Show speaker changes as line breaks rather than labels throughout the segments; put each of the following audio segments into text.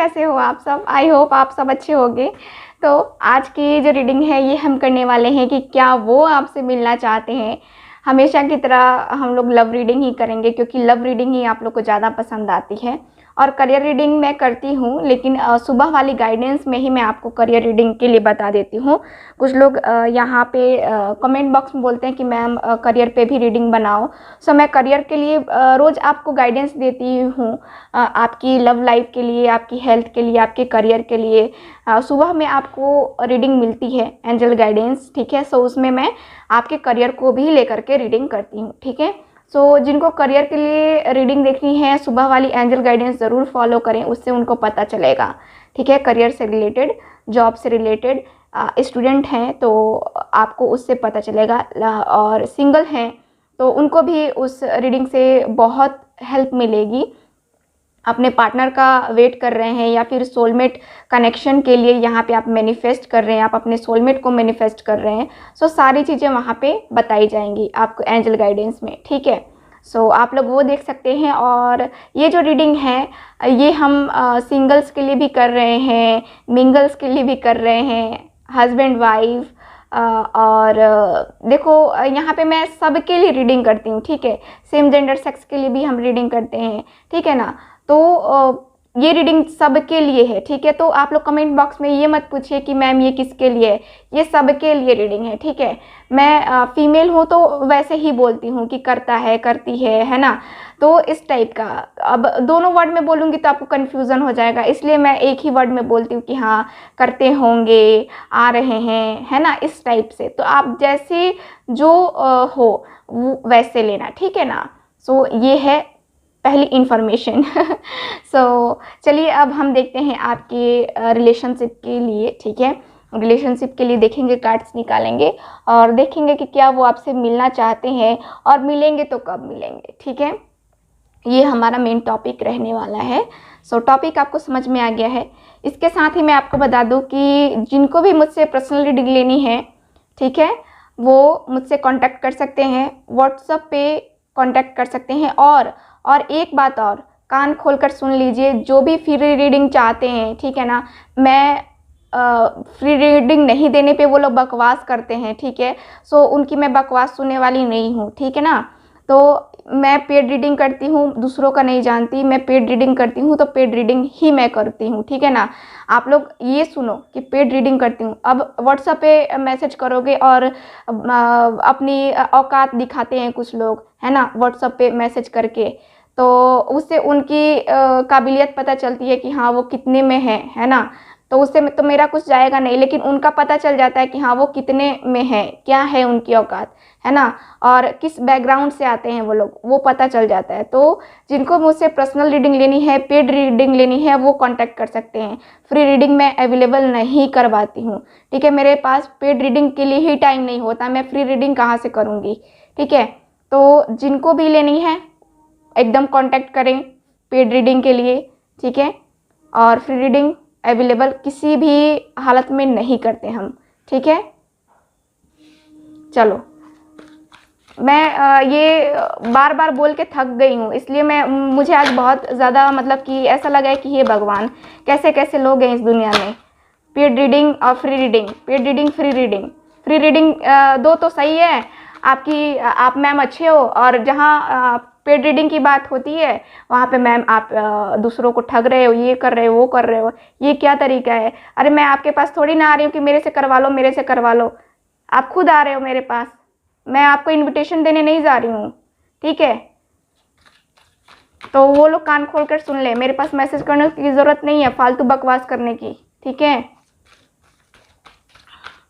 कैसे हो आप सब? आई होप आप सब अच्छे होंगे। तो आज की जो रीडिंग है ये हम करने वाले हैं कि क्या वो आपसे मिलना चाहते हैं। हमेशा की तरह हम लोग लव रीडिंग ही करेंगे क्योंकि लव रीडिंग ही आप लोग को ज़्यादा पसंद आती है। और करियर रीडिंग मैं करती हूँ, लेकिन सुबह वाली गाइडेंस में ही मैं आपको करियर रीडिंग के लिए बता देती हूँ। कुछ लोग यहाँ पे कमेंट बॉक्स में बोलते हैं कि मैम करियर पे भी रीडिंग बनाओ। सो मैं करियर के लिए रोज़ आपको गाइडेंस देती हूँ, आपकी लव लाइफ के लिए, आपकी हेल्थ के लिए, आपके करियर के लिए। सुबह में आपको रीडिंग मिलती है एंजल गाइडेंस, ठीक है। सो उसमें मैं आपके करियर को भी लेकर के रीडिंग करती हूँ, ठीक है। सो जिनको करियर के लिए रीडिंग देखनी है, सुबह वाली एंजल गाइडेंस ज़रूर फॉलो करें, उससे उनको पता चलेगा, ठीक है। करियर से रिलेटेड, जॉब से रिलेटेड, स्टूडेंट हैं तो आपको उससे पता चलेगा, और सिंगल हैं तो उनको भी उस रीडिंग से बहुत हेल्प मिलेगी। अपने पार्टनर का वेट कर रहे हैं या फिर सोलमेट कनेक्शन के लिए यहाँ पे आप मैनिफेस्ट कर रहे हैं, आप अपने सोलमेट को मैनिफेस्ट कर रहे हैं। सो सारी चीज़ें वहाँ पे बताई जाएंगी आपको एंजल गाइडेंस में, ठीक है। सो आप लोग वो देख सकते हैं। और ये जो रीडिंग है ये हम सिंगल्स के लिए भी कर रहे हैं, मिंगल्स के लिए भी कर रहे हैं, हस्बैंड वाइफ, और देखो यहाँ पे मैं सबके लिए रीडिंग करती हूँ, ठीक है। सेम जेंडर सेक्स के लिए भी हम रीडिंग करते हैं, ठीक है ना। तो ये रीडिंग सबके लिए है, ठीक है। तो आप लोग कमेंट बॉक्स में ये मत पूछिए कि मैम ये किसके लिए है, ये सबके लिए रीडिंग है, ठीक है। मैं फीमेल हूँ तो वैसे ही बोलती हूँ कि करता है, करती है ना। तो इस टाइप का, अब दोनों वर्ड में बोलूँगी तो आपको कन्फ्यूज़न हो जाएगा, इसलिए मैं एक ही वर्ड में बोलती हूँ कि हाँ करते होंगे, आ रहे हैं, है ना, इस टाइप से। तो आप जैसे जो हो वो वैसे लेना, ठीक है ना। सो ये है पहली इन्फॉर्मेशन। सो चलिए अब हम देखते हैं आपके रिलेशनशिप के लिए, ठीक है। रिलेशनशिप के लिए देखेंगे, कार्ड्स निकालेंगे और देखेंगे कि क्या वो आपसे मिलना चाहते हैं और मिलेंगे तो कब मिलेंगे, ठीक है। ये हमारा मेन टॉपिक रहने वाला है। सो टॉपिक आपको समझ में आ गया है। इसके साथ ही मैं आपको बता दूं कि जिनको भी मुझसे पर्सनल रीडिंग लेनी है, ठीक है, वो मुझसे कांटेक्ट कर सकते हैं, व्हाट्सएप पे कांटेक्ट कर सकते हैं। और एक बात और कान खोलकर सुन लीजिए, जो भी फ्री रीडिंग चाहते हैं, ठीक है ना, मैं फ्री रीडिंग नहीं देने पे वो लोग बकवास करते हैं, ठीक है। सो उनकी मैं बकवास सुनने वाली नहीं हूँ, ठीक है ना। तो मैं पेड रीडिंग करती हूँ, दूसरों का नहीं जानती, मैं पेड रीडिंग करती हूँ तो पेड रीडिंग ही मैं करती हूँ, ठीक है ना। आप लोग ये सुनो कि पेड रीडिंग करती हूँ। अब व्हाट्सएप पे मैसेज करोगे और अपनी औकात दिखाते हैं कुछ लोग, है ना, व्हाट्सएप पे मैसेज करके, तो उससे उनकी काबिलियत पता चलती है कि हाँ वो कितने में है ना। तो उससे तो मेरा कुछ जाएगा नहीं, लेकिन उनका पता चल जाता है कि हाँ वो कितने में है, क्या है उनकी औकात, है ना, और किस बैकग्राउंड से आते हैं वो लोग, वो पता चल जाता है। तो जिनको मुझसे पर्सनल रीडिंग लेनी है, पेड रीडिंग लेनी है, वो कांटेक्ट कर सकते हैं। फ्री रीडिंग मैं अवेलेबल नहीं करवाती हूँ, ठीक है। मेरे पास पेड रीडिंग के लिए ही टाइम नहीं होता, मैं फ्री रीडिंग कहाँ से करूँगी, ठीक है। तो जिनको भी लेनी है एकदम कांटेक्ट करें पेड रीडिंग के लिए, ठीक है। और फ्री रीडिंग अवेलेबल किसी भी हालत में नहीं करते हम, ठीक है। चलो मैं ये बार बार बोल के थक गई हूँ, इसलिए मुझे आज बहुत ज़्यादा मतलब कि ऐसा लगा है कि हे भगवान, कैसे कैसे लोग हैं इस दुनिया में। पेड रीडिंग और free reading, paid reading, free reading, free reading दो तो सही है आपकी, आप मैम अच्छे हो, और जहाँ पेड रीडिंग की बात होती है वहाँ पे मैम आप दूसरों को ठग रहे हो, ये कर रहे हो, वो कर रहे हो, ये क्या तरीका है। अरे मैं आपके पास थोड़ी ना आ रही हूँ कि मेरे से करवा लो, मेरे से करवा लो, आप खुद आ रहे हो मेरे पास, मैं आपको इनविटेशन देने नहीं जा रही हूँ, ठीक है। तो वो लोग कान खोल कर सुन ले, मेरे पास मैसेज करने की ज़रूरत नहीं है फालतू बकवास करने की, ठीक है।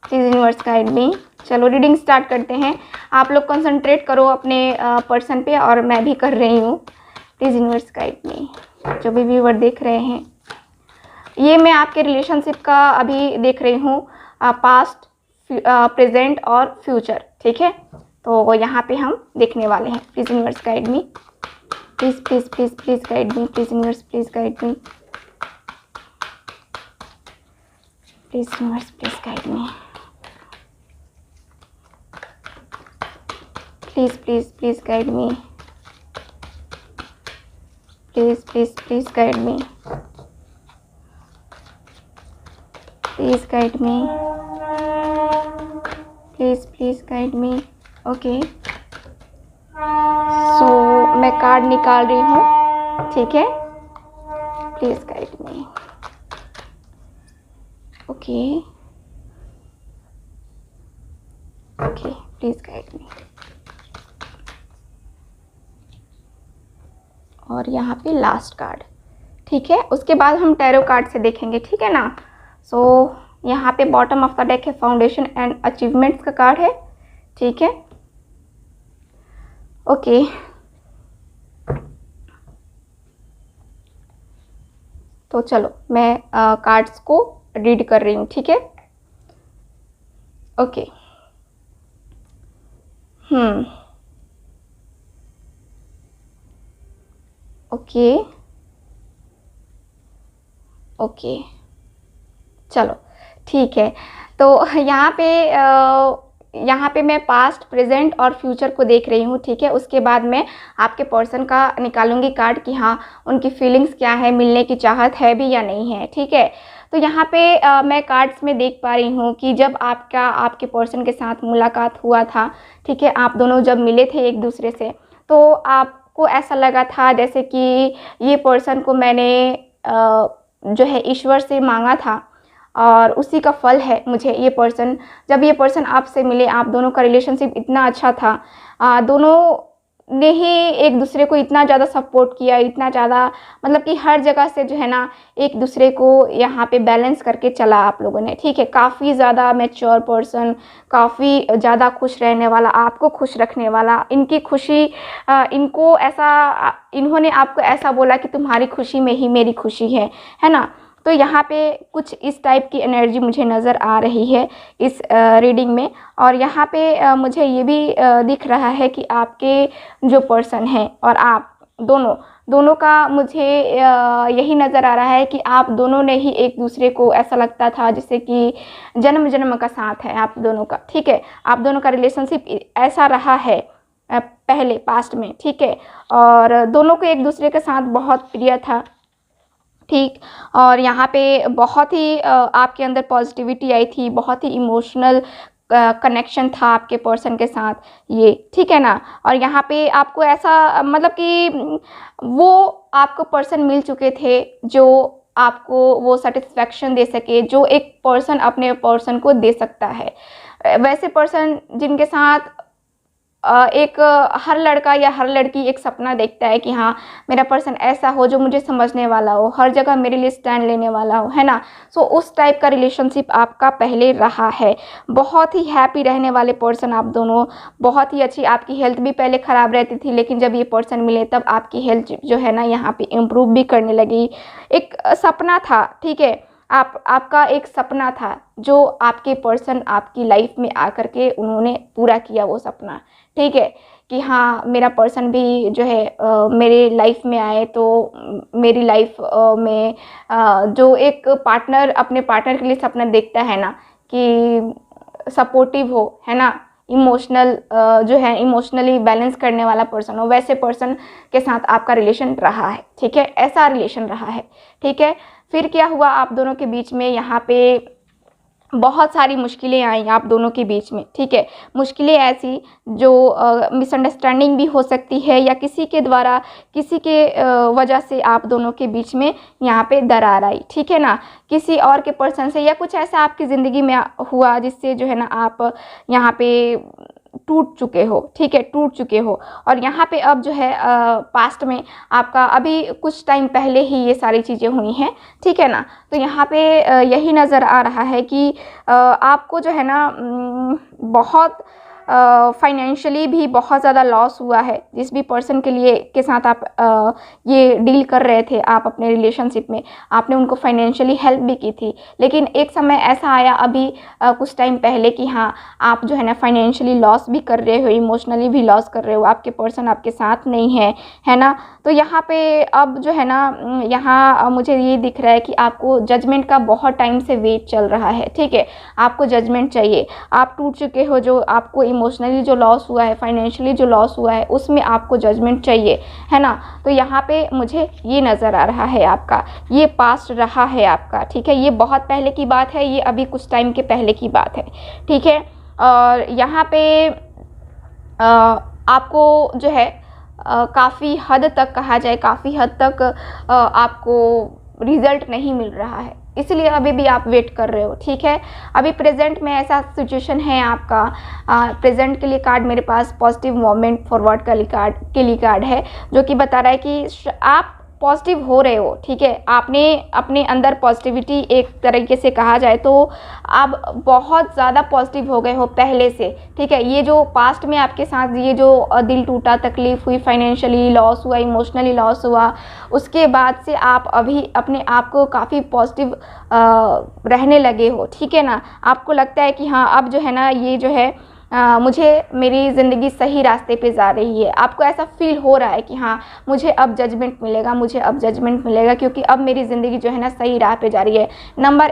प्लीज यूनिवर्स गाइड मी। चलो रीडिंग स्टार्ट करते हैं। आप लोग कंसंट्रेट करो अपने पर्सन पे, और मैं भी कर रही हूँ। प्लीज यूनिवर्स गाइड मी। जो भी व्यूअर देख रहे हैं, ये मैं आपके रिलेशनशिप का अभी देख रही हूँ, पास्ट, प्रेजेंट और फ्यूचर, ठीक है। तो यहाँ पे हम देखने वाले हैं। Please universe guide me, please please please please guide me, please universe please guide me, please universe please guide me, please please please guide me, please please please guide me, please guide me, please guide me. Okay, so मैं card निकाल रही हूँ, ठीक है। Please guide me. Okay okay, please guide me. और यहाँ पे last card, ठीक है। उसके बाद हम टैरो कार्ड से देखेंगे, ठीक है ना। सो यहाँ पे बॉटम ऑफ द डेक है फाउंडेशन एंड अचीवमेंट्स का कार्ड है, ठीक है। ओके, तो चलो मैं कार्ड्स को रीड कर रही हूँ, ठीक है। ओके, ओके ओके, चलो ठीक है। तो यहाँ पे मैं पास्ट, प्रेजेंट और फ्यूचर को देख रही हूँ, ठीक है। उसके बाद मैं आपके पर्सन का निकालूंगी कार्ड कि हाँ उनकी फीलिंग्स क्या है, मिलने की चाहत है भी या नहीं है, ठीक है। तो यहाँ पे मैं कार्ड्स में देख पा रही हूँ कि जब आपके पर्सन के साथ मुलाकात हुआ था, ठीक है, आप दोनों जब मिले थे एक दूसरे से, तो आपको ऐसा लगा था जैसे कि ये पर्सन को मैंने जो है ईश्वर से मांगा था और उसी का फल है मुझे ये पर्सन। जब ये पर्सन आपसे मिले, आप दोनों का रिलेशनशिप इतना अच्छा था, दोनों ने ही एक दूसरे को इतना ज़्यादा सपोर्ट किया, इतना ज़्यादा मतलब कि हर जगह से जो है ना एक दूसरे को यहाँ पे बैलेंस करके चला आप लोगों ने, ठीक है। काफ़ी ज़्यादा मैच्योर पर्सन, काफ़ी ज़्यादा खुश रहने वाला, आपको खुश रखने वाला, इनकी खुशी इन्होंने आपको ऐसा बोला कि तुम्हारी खुशी में ही मेरी खुशी है ना। तो यहाँ पे कुछ इस टाइप की एनर्जी मुझे नज़र आ रही है इस रीडिंग में। और यहाँ पे मुझे ये भी दिख रहा है कि आपके जो पर्सन हैं और आप दोनों का मुझे यही नज़र आ रहा है कि आप दोनों ने ही एक दूसरे को ऐसा लगता था जैसे कि जन्म जन्म का साथ है आप दोनों का, ठीक है। आप दोनों का रिलेशनशिप ऐसा रहा है पहले पास्ट में, ठीक है। और दोनों को एक दूसरे के साथ बहुत प्रिय था, ठीक। और यहाँ पे बहुत ही आपके अंदर पॉजिटिविटी आई थी, बहुत ही इमोशनल कनेक्शन था आपके पर्सन के साथ ये, ठीक है ना। और यहाँ पे आपको ऐसा मतलब कि वो आपको पर्सन मिल चुके थे जो आपको वो सेटिस्फेक्शन दे सके जो एक पर्सन अपने पर्सन को दे सकता है। वैसे पर्सन जिनके साथ हर लड़का या हर लड़की एक सपना देखता है कि हाँ मेरा पर्सन ऐसा हो जो मुझे समझने वाला हो, हर जगह मेरे लिए स्टैंड लेने वाला हो, है ना। सो उस टाइप का रिलेशनशिप आपका पहले रहा है। बहुत ही हैप्पी रहने वाले पर्सन आप दोनों, बहुत ही अच्छी। आपकी हेल्थ भी पहले ख़राब रहती थी लेकिन जब ये पर्सन मिले तब आपकी हेल्थ जो है ना यहाँ पे इम्प्रूव भी करने लगी। एक सपना था, ठीक है, आपका एक सपना था जो आपके पर्सन आपकी लाइफ में आकर के उन्होंने पूरा किया वो सपना, ठीक है। कि हाँ मेरा पर्सन भी जो है मेरे लाइफ में आए तो मेरी लाइफ में जो एक पार्टनर अपने पार्टनर के लिए सपना देखता है ना कि सपोर्टिव हो, है ना, इमोशनल जो है इमोशनली बैलेंस करने वाला पर्सन हो, वैसे पर्सन के साथ आपका रिलेशन रहा है, ठीक है। ऐसा रिलेशन रहा है, ठीक है। फिर क्या हुआ आप दोनों के बीच में, यहाँ पे बहुत सारी मुश्किलें आई आप दोनों के बीच में, ठीक है। मुश्किलें ऐसी जो मिसअंडरस्टैंडिंग भी हो सकती है या किसी के द्वारा किसी के वजह से आप दोनों के बीच में यहाँ पे दरार आई, ठीक है ना। किसी और के पर्सन से या कुछ ऐसा आपकी ज़िंदगी में हुआ जिससे जो है ना आप यहाँ पे टूट चुके हो, ठीक है, टूट चुके हो। और यहाँ पे अब जो है पास्ट में आपका अभी कुछ टाइम पहले ही ये सारी चीज़ें हुई हैं, ठीक है ना। तो यहाँ पे यही नज़र आ रहा है कि आपको जो है ना बहुत फाइनेंशियली भी बहुत ज़्यादा लॉस हुआ है। जिस भी पर्सन के साथ आप ये डील कर रहे थे आप अपने रिलेशनशिप में, आपने उनको फाइनेंशियली हेल्प भी की थी, लेकिन एक समय ऐसा आया अभी कुछ टाइम पहले कि हाँ आप जो है ना फाइनेंशियली लॉस भी कर रहे हो, इमोशनली भी लॉस कर रहे हो, आपके पर्सन आपके साथ नहीं है ना। तो यहाँ पे अब जो है ना यहाँ मुझे ये दिख रहा है कि आपको जजमेंट का बहुत टाइम से वेट चल रहा है, ठीक है। आपको जजमेंट चाहिए, आप टूट चुके हो, जो आपको इमोशनली जो लॉस हुआ है, फाइनेंशियली जो लॉस हुआ है, उसमें आपको जजमेंट चाहिए, है ना। तो यहाँ पे मुझे ये नज़र आ रहा है आपका, ये पास्ट रहा है आपका, ठीक है। ये बहुत पहले की बात है, ये अभी कुछ टाइम के पहले की बात है, ठीक है। और यहाँ पे आपको जो है काफ़ी हद तक कहा जाए, काफ़ी हद तक आपको रिज़ल्ट नहीं मिल रहा है, इसलिए अभी भी आप वेट कर रहे हो, ठीक है। अभी प्रेजेंट में ऐसा सिचुएशन है आपका। प्रेजेंट के लिए कार्ड मेरे पास पॉजिटिव मोमेंट फॉरवर्ड के लिए कार्ड है, जो कि बता रहा है कि आप पॉजिटिव हो रहे हो, ठीक है। आपने अपने अंदर पॉजिटिविटी, एक तरीके से कहा जाए तो आप बहुत ज़्यादा पॉजिटिव हो गए हो पहले से, ठीक है। ये जो पास्ट में आपके साथ ये जो दिल टूटा, तकलीफ़ हुई, फाइनेंशियली लॉस हुआ, इमोशनली लॉस हुआ, उसके बाद से आप अभी अपने आप को काफ़ी पॉजिटिव रहने लगे हो, ठीक है ना। आपको लगता है कि हाँ, अब जो है ना, ये जो है मुझे मेरी ज़िंदगी सही रास्ते पे जा रही है। आपको ऐसा फील हो रहा है कि हाँ, मुझे अब जजमेंट मिलेगा, मुझे अब जजमेंट मिलेगा, क्योंकि अब मेरी ज़िंदगी जो है ना सही राह पे जा रही है। नंबर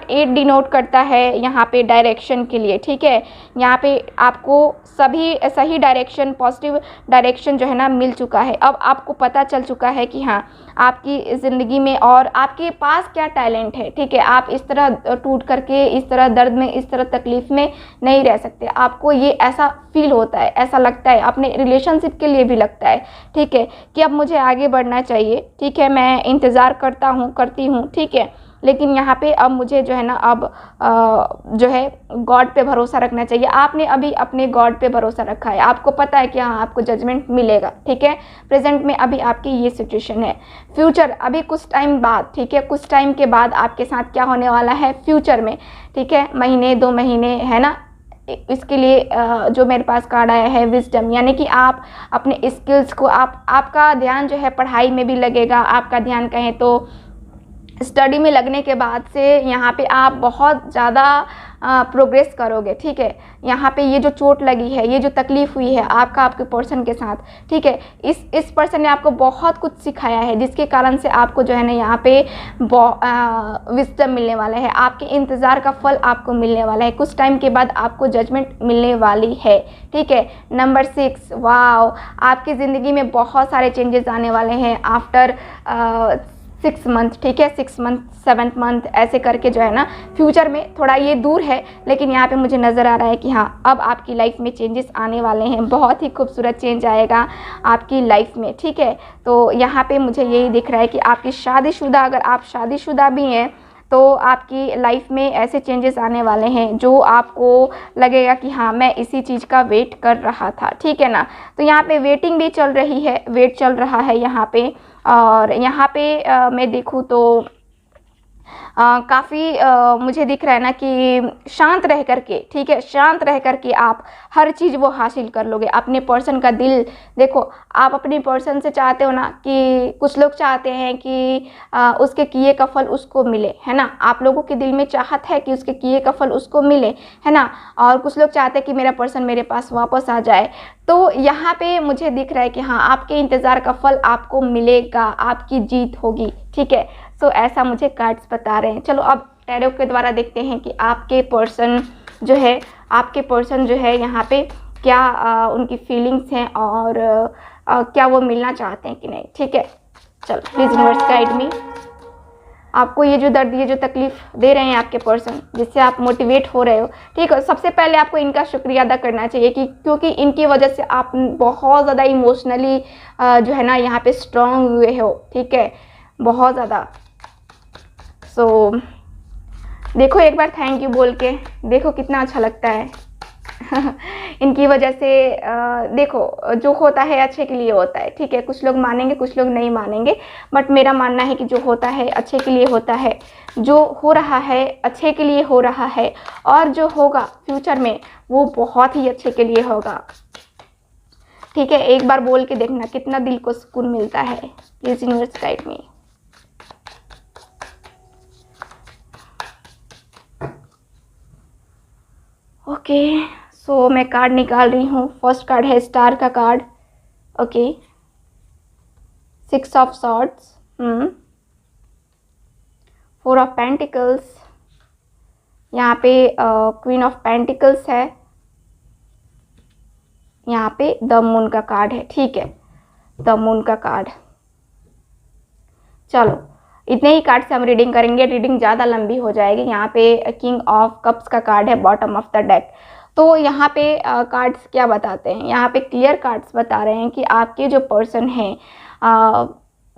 8 डिनोट करता है यहाँ पे डायरेक्शन के लिए, ठीक है। यहाँ पे आपको सही डायरेक्शन, पॉजिटिव डायरेक्शन जो है ना मिल चुका है। अब आपको पता चल चुका है कि हाँ, आपकी ज़िंदगी में और आपके पास क्या टैलेंट है, ठीक है। आप इस तरह टूट करके, इस तरह दर्द में, इस तरह तकलीफ़ में नहीं रह सकते। आपको ये ऐसा फील होता है, ऐसा लगता है, अपने रिलेशनशिप के लिए भी लगता है, ठीक है, कि अब मुझे आगे बढ़ना चाहिए, ठीक है। मैं इंतज़ार करती हूँ, ठीक है। लेकिन यहाँ पे अब मुझे जो है ना, अब जो है गॉड पे भरोसा रखना चाहिए। आपने अभी अपने गॉड पे भरोसा रखा है, आपको पता है कि हाँ, आपको जजमेंट मिलेगा, ठीक है। प्रेजेंट में अभी आपकी ये सिचुएशन है। फ्यूचर अभी कुछ टाइम बाद, ठीक है, कुछ टाइम के बाद आपके साथ क्या होने वाला है फ्यूचर में, ठीक है। महीने 2 महीने, है ना। इसके लिए जो मेरे पास कार्ड आया है विजडम, यानी कि आप अपने स्किल्स को, आपका ध्यान जो है पढ़ाई में भी लगेगा। आपका ध्यान कहें तो स्टडी में लगने के बाद से यहाँ पे आप बहुत ज़्यादा प्रोग्रेस करोगे, ठीक है। यहाँ पे ये जो चोट लगी है, ये जो तकलीफ़ हुई है आपके पर्सन के साथ, ठीक है, इस पर्सन ने आपको बहुत कुछ सिखाया है, जिसके कारण से आपको जो है ना यहाँ पे विजडम मिलने वाला है। आपके इंतज़ार का फल आपको मिलने वाला है। कुछ टाइम के बाद आपको जजमेंट मिलने वाली है, ठीक है। नंबर 6, वाव, आपकी ज़िंदगी में बहुत सारे चेंजेस आने वाले हैं आफ्टर 6 मंथ, ठीक है। 6 मंथ, 7th मंथ, ऐसे करके जो है ना फ्यूचर में, थोड़ा ये दूर है, लेकिन यहाँ पे मुझे नज़र आ रहा है कि हाँ, अब आपकी लाइफ में चेंजेस आने वाले हैं। बहुत ही खूबसूरत चेंज आएगा आपकी लाइफ में, ठीक है। तो यहाँ पे मुझे यही दिख रहा है कि आपकी शादीशुदा, अगर आप शादीशुदा भी हैं तो आपकी लाइफ में ऐसे चेंजेस आने वाले हैं जो आपको लगेगा कि हाँ, मैं इसी चीज़ का वेट कर रहा था, ठीक है ना। तो यहाँ पे वेटिंग भी चल रही है, वेट चल रहा है यहाँ पे। और यहाँ पे मैं देखूँ तो काफ़ी मुझे दिख रहा है ना कि शांत रह करके, ठीक है, शांत रह करके आप हर चीज़ वो हासिल कर लोगे। अपने पर्सन का दिल देखो, आप अपने पर्सन से चाहते हो ना कि कुछ लोग चाहते हैं कि उसके किए का फल उसको मिले, है ना। आप लोगों के दिल में चाहत है कि उसके किए का फल उसको मिले, है ना। और कुछ लोग चाहते हैं कि मेरा पर्सन मेरे पास वापस आ जाए। तो यहाँ पे मुझे दिख रहा है कि हाँ, आपके इंतज़ार का फल आपको मिलेगा, आपकी जीत होगी, ठीक है। सो ऐसा मुझे कार्ड्स बता रहे हैं। चलो अब टैरो के द्वारा देखते हैं कि आपके पर्सन जो है यहाँ पे क्या उनकी फीलिंग्स हैं और क्या वो मिलना चाहते हैं कि नहीं, ठीक है। चलो प्लीज़ यूनिवर्स गाइड मी। आपको ये जो दर्द, ये जो तकलीफ़ दे रहे हैं आपके पर्सन, जिससे आप मोटिवेट हो रहे हो, ठीक है। सबसे पहले आपको इनका शुक्रिया अदा करना चाहिए कि क्योंकि इनकी वजह से आप बहुत ज़्यादा इमोशनली जो है ना यहाँ पे स्ट्रांग हुए हो, ठीक है, बहुत ज़्यादा। सो देखो, एक बार थैंक यू बोल के देखो कितना अच्छा लगता है। इनकी वजह से देखो, जो होता है अच्छे के लिए होता है, ठीक है। कुछ लोग मानेंगे, कुछ लोग नहीं मानेंगे, बट मेरा मानना है कि जो होता है अच्छे के लिए होता है। जो हो रहा है अच्छे के लिए हो रहा है, और जो होगा फ्यूचर में वो बहुत ही अच्छे के लिए होगा, ठीक है। एक बार बोल के देखना कितना दिल को सुकून मिलता है। Please universe guide me. Okay, so मैं कार्ड निकाल रही हूँ। फर्स्ट कार्ड है स्टार का card, okay. 6 of swords, 4 of pentacles, यहाँ पे क्वीन ऑफ पेंटिकल्स है, यहाँ पे द मून का कार्ड है, ठीक है, द मून का कार्ड। चलो इतने ही कार्ड से हम रीडिंग करेंगे, रीडिंग ज़्यादा लंबी हो जाएगी। यहाँ पे किंग ऑफ कप्स का कार्ड है बॉटम ऑफ द डेक। तो यहाँ पे कार्ड्स क्या बताते हैं, यहाँ पे क्लियर कार्ड्स बता रहे हैं कि आपके जो पर्सन हैं,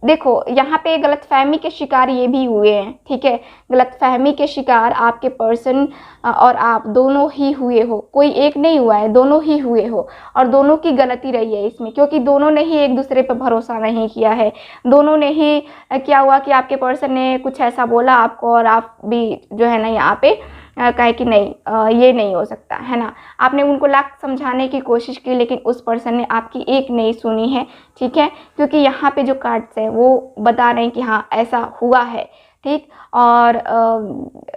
देखो यहाँ पे गलतफहमी के शिकार ये भी हुए हैं, ठीक है, गलतफहमी के शिकार आपके पर्सन और आप दोनों ही हुए हो, कोई एक नहीं हुआ है, दोनों ही हुए हो। और दोनों की गलती रही है इसमें, क्योंकि दोनों ने ही एक दूसरे पर भरोसा नहीं किया है। दोनों ने ही क्या हुआ कि आपके पर्सन ने कुछ ऐसा बोला आपको और आप भी जो है ना यहाँ पे कहे कि नहीं ये नहीं हो सकता है ना। आपने उनको लाख समझाने की कोशिश की, लेकिन उस पर्सन ने आपकी एक नहीं सुनी है, ठीक है, क्योंकि यहाँ पे जो कार्ड्स हैं वो बता रहे हैं कि हाँ ऐसा हुआ है, ठीक। और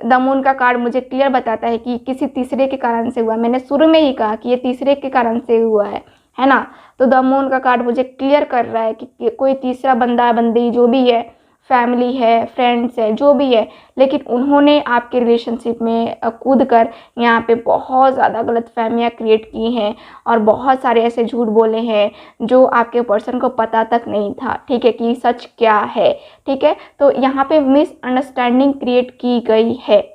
द मून का कार्ड मुझे क्लियर बताता है कि किसी तीसरे के कारण से हुआ। मैंने शुरू में ही कहा कि ये तीसरे के कारण से हुआ है ना। तो द मून का कार्ड मुझे क्लियर कर रहा है कि कोई तीसरा बंदा बंदी जो भी है, फैमिली है, फ्रेंड्स है, जो भी है, लेकिन उन्होंने आपके रिलेशनशिप में कूद कर यहाँ पे बहुत ज़्यादा गलतफहमियाँ क्रिएट की हैं और बहुत सारे ऐसे झूठ बोले हैं जो आपके पर्सन को पता तक नहीं था, ठीक है, कि सच क्या है, ठीक है। तो यहाँ पे मिसअंडरस्टैंडिंग क्रिएट की गई है,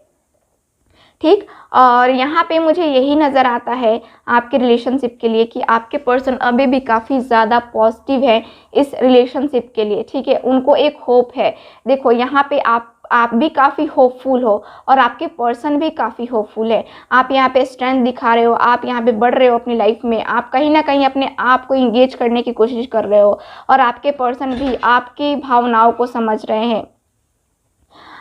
ठीक। और यहाँ पे मुझे यही नज़र आता है आपके रिलेशनशिप के लिए कि आपके पर्सन अभी भी काफ़ी ज़्यादा पॉजिटिव है इस रिलेशनशिप के लिए, ठीक है, उनको एक होप है। देखो यहाँ पे आप भी काफ़ी होपफुल हो और आपके पर्सन भी काफ़ी होपफुल है। आप यहाँ पे स्ट्रेंथ दिखा रहे हो, आप यहाँ पे बढ़ रहे हो अपनी लाइफ में, आप कहीं ना कहीं अपने आप को इंगेज करने की कोशिश कर रहे हो और आपके पर्सन भी आपकी भावनाओं को समझ रहे हैं।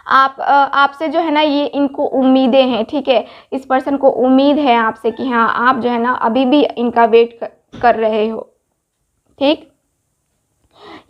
आपसे जो है ना ये इनको उम्मीदें हैं, ठीक है, इस पर्सन को उम्मीद है आपसे कि हाँ आप जो है ना अभी भी इनका वेट कर रहे हो, ठीक।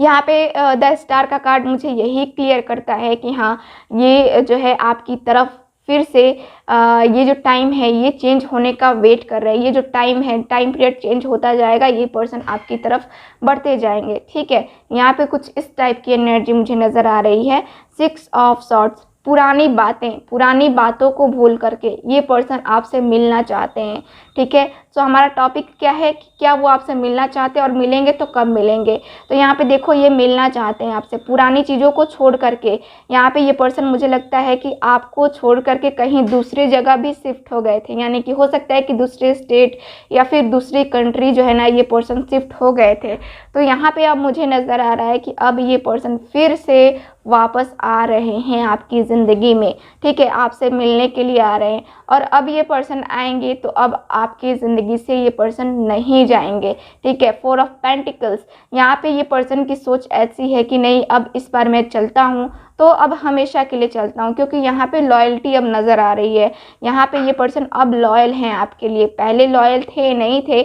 यहाँ पे द स्टार का कार्ड मुझे यही क्लियर करता है कि हाँ ये जो है आपकी तरफ फिर से ये जो टाइम है ये चेंज होने का वेट कर रहा है। ये जो टाइम है, टाइम पीरियड चेंज होता जाएगा, ये पर्सन आपकी तरफ बढ़ते जाएंगे, ठीक है। यहाँ पे कुछ इस टाइप की एनर्जी मुझे नज़र आ रही है। 6 ऑफ सॉर्ड्स, पुरानी बातों को भूल करके ये पर्सन आपसे मिलना चाहते हैं, ठीक है। तो हमारा टॉपिक क्या है कि क्या वो आपसे मिलना चाहते हैं और मिलेंगे तो कब मिलेंगे। तो यहाँ पे देखो ये मिलना चाहते हैं आपसे, पुरानी चीज़ों को छोड़ करके। यहाँ पे ये पर्सन मुझे लगता है कि आपको छोड़ करके कहीं दूसरी जगह भी शिफ्ट हो गए थे, यानी कि हो सकता है कि दूसरे स्टेट या फिर दूसरी कंट्री जो है ना ये पर्सन शिफ्ट हो गए थे। तो यहाँ पे अब मुझे नज़र आ रहा है कि अब ये पर्सन फिर से वापस आ रहे हैं आपकी ज़िंदगी में, ठीक है, आपसे मिलने के लिए आ रहे हैं। और अब ये पर्सन आएंगे तो अब आपकी ज़िंदगी से ये पर्सन नहीं जाएंगे, ठीक है। 4 ऑफ पेंटिकल्स, यहाँ पे ये पर्सन की सोच ऐसी है कि नहीं अब इस बार मैं चलता हूँ तो अब हमेशा के लिए चलता हूँ, क्योंकि यहाँ पे लॉयल्टी अब नज़र आ रही है। यहाँ पे ये पर्सन अब लॉयल हैं आपके लिए, पहले लॉयल थे नहीं थे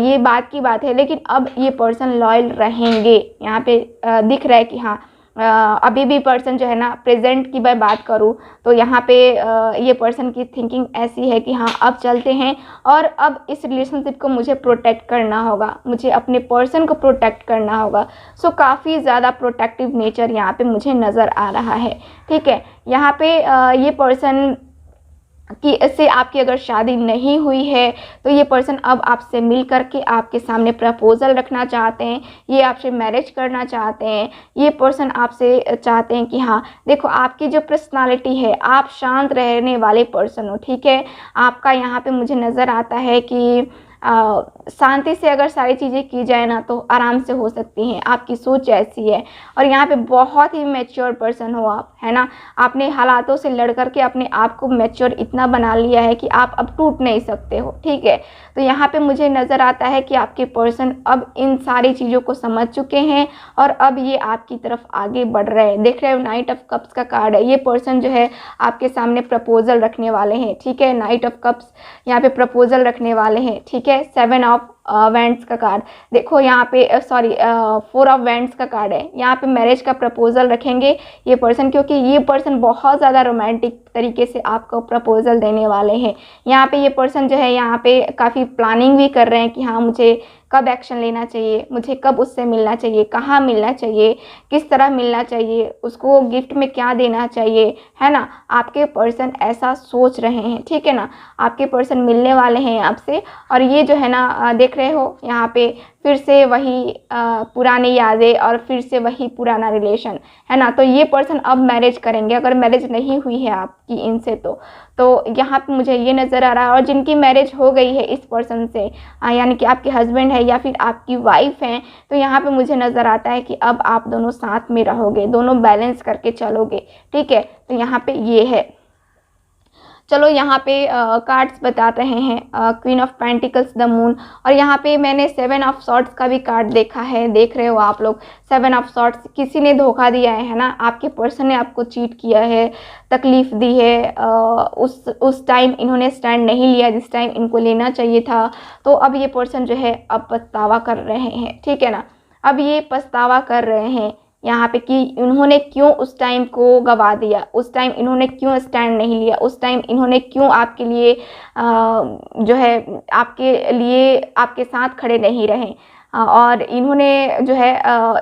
ये बात की बात है, लेकिन अब ये पर्सन लॉयल रहेंगे। यहाँ पे दिख रहा है कि हाँ अभी भी पर्सन जो है ना, प्रेजेंट की मैं बात करूँ तो यहाँ पे ये पर्सन की थिंकिंग ऐसी है कि हाँ अब चलते हैं और अब इस रिलेशनशिप को मुझे प्रोटेक्ट करना होगा, मुझे अपने पर्सन को प्रोटेक्ट करना होगा। सो काफ़ी ज़्यादा प्रोटेक्टिव नेचर यहाँ पे मुझे नज़र आ रहा है, ठीक है। यहाँ पे ये पर्सन कि इससे आपकी अगर शादी नहीं हुई है तो ये पर्सन अब आपसे मिल करके आपके सामने प्रपोज़ल रखना चाहते हैं, ये आपसे मैरिज करना चाहते हैं। ये पर्सन आपसे चाहते हैं कि हाँ देखो आपकी जो पर्सनालिटी है, आप शांत रहने वाले पर्सन हो, ठीक है। आपका यहाँ पे मुझे नज़र आता है कि शांति से अगर सारी चीज़ें की जाए ना तो आराम से हो सकती हैं, आपकी सोच ऐसी है। और यहाँ पे बहुत ही मैच्योर पर्सन हो आप, है ना, आपने हालातों से लड़ करके अपने आप को मैच्योर इतना बना लिया है कि आप अब टूट नहीं सकते हो, ठीक है। तो यहाँ पे मुझे नज़र आता है कि आपके पर्सन अब इन सारी चीज़ों को समझ चुके हैं और अब ये आपकी तरफ आगे बढ़ रहे हैं। देख रहे हो नाइट ऑफ कप्स का कार्ड है, ये पर्सन जो है आपके सामने प्रपोज़ल रखने वाले हैं, ठीक है। नाइट ऑफ कप्स यहाँ पे प्रपोज़ल रखने वाले हैं, ठीक है। 7 ऑफ वेंट्स का कार्ड देखो यहाँ पे 4 ऑफ वेंट्स का कार्ड है, यहाँ पे मैरिज का प्रपोज़ल रखेंगे ये पर्सन, क्योंकि ये पर्सन बहुत ज़्यादा रोमांटिक तरीके से आपको प्रपोज़ल देने वाले हैं। यहाँ पे ये पर्सन जो है यहाँ पे काफ़ी प्लानिंग भी कर रहे हैं कि हाँ मुझे कब एक्शन लेना चाहिए, मुझे कब उससे मिलना चाहिए, कहाँ मिलना चाहिए, किस तरह मिलना चाहिए, उसको गिफ्ट में क्या देना चाहिए, है ना। आपके पर्सन ऐसा सोच रहे हैं, ठीक है ना। आपके पर्सन मिलने वाले हैं आपसे और ये जो है ना देख देख रहे हो यहाँ पे फिर से वही पुरानी यादें और फिर से वही पुराना रिलेशन, है ना। तो ये पर्सन अब मैरिज करेंगे, अगर मैरिज नहीं हुई है आपकी इनसे तो यहाँ पे मुझे ये नज़र आ रहा है। और जिनकी मैरिज हो गई है इस पर्सन से, यानी कि आपके हस्बैंड है या फिर आपकी वाइफ हैं, तो यहाँ पे मुझे नज़र आता है कि अब आप दोनों साथ में रहोगे, दोनों बैलेंस करके चलोगे, ठीक है। तो यहाँ पे ये है। चलो यहाँ पे कार्ड्स बता रहे हैं, queen of pentacles, the moon, और यहाँ पे मैंने 7 ऑफ सॉर्ड्स का भी कार्ड देखा है, देख रहे हो आप लोग। 7 ऑफ सॉर्ड्स, किसी ने धोखा दिया है ना, आपके पर्सन ने आपको चीट किया है, तकलीफ़ दी है, उस टाइम इन्होंने स्टैंड नहीं लिया जिस टाइम इनको लेना चाहिए था। तो अब ये पर्सन जो है अब पछतावा कर रहे हैं, ठीक है ना। अब ये पछतावा कर रहे हैं यहाँ पे कि उन्होंने क्यों उस टाइम को गवा दिया, उस टाइम इन्होंने क्यों स्टैंड नहीं लिया, उस टाइम इन्होंने क्यों आपके लिए जो है आपके लिए आपके साथ खड़े नहीं रहे, और इन्होंने जो है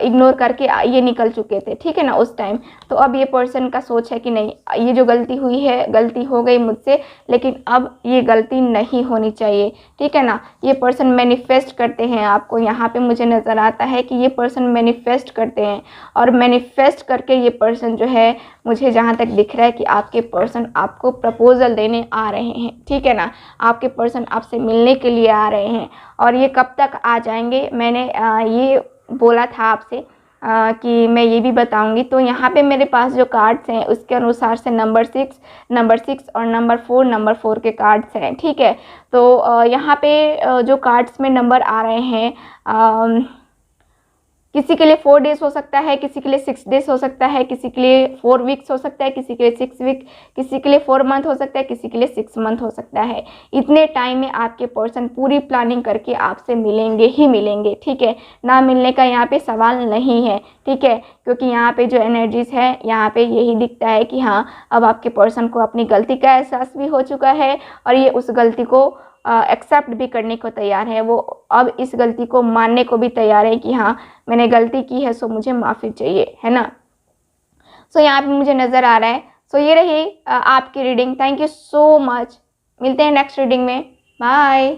इग्नोर करके ये निकल चुके थे, ठीक है ना, उस टाइम। तो अब ये पर्सन का सोच है कि नहीं, ये जो गलती हुई है, गलती हो गई मुझसे, लेकिन अब ये गलती नहीं होनी चाहिए, ठीक है ना। ये पर्सन मैनिफेस्ट करते हैं आपको, यहाँ पे मुझे नज़र आता है कि ये पर्सन मैनिफेस्ट करते हैं, और मैनिफेस्ट करके ये पर्सन जो है, मुझे जहाँ तक दिख रहा है कि आपके पर्सन आपको प्रपोजल देने आ रहे हैं, ठीक है ना। आपके पर्सन आपसे मिलने के लिए आ रहे हैं, और ये कब तक आ जाएंगे, मैंने ये बोला था आपसे कि मैं ये भी बताऊंगी। तो यहाँ पे मेरे पास जो कार्ड्स हैं उसके अनुसार से नंबर 6 और नंबर 4 के कार्ड्स हैं, ठीक है। तो यहाँ पे जो कार्ड्स में नंबर आ रहे हैं, किसी के लिए 4 डेज़ हो सकता है, किसी के लिए 6 डेज़ हो सकता है, किसी के लिए 4 वीक्स हो सकता है, किसी के लिए 6 वीक, किसी के लिए 4 मंथ हो सकता है, किसी के लिए 6 मंथ हो सकता है। इतने टाइम में आपके पर्सन पूरी प्लानिंग करके आपसे मिलेंगे ही मिलेंगे, ठीक है। ना मिलने का यहाँ पे सवाल नहीं है, ठीक है, क्योंकि यहाँ पे जो एनर्जीज़ है यहाँ पे यही दिखता है कि हाँ, अब आपके पर्सन को अपनी गलती का एहसास भी हो चुका है, और ये उस गलती को एक्सेप्ट भी करने को तैयार है। वो अब इस गलती को मानने को भी तैयार है कि हाँ, मैंने गलती की है, सो मुझे माफ़ी चाहिए, है ना। सो यहाँ पे मुझे नज़र आ रहा है। सो ये रही आपकी reading. Thank you so much, मिलते हैं नेक्स्ट रीडिंग में, बाय।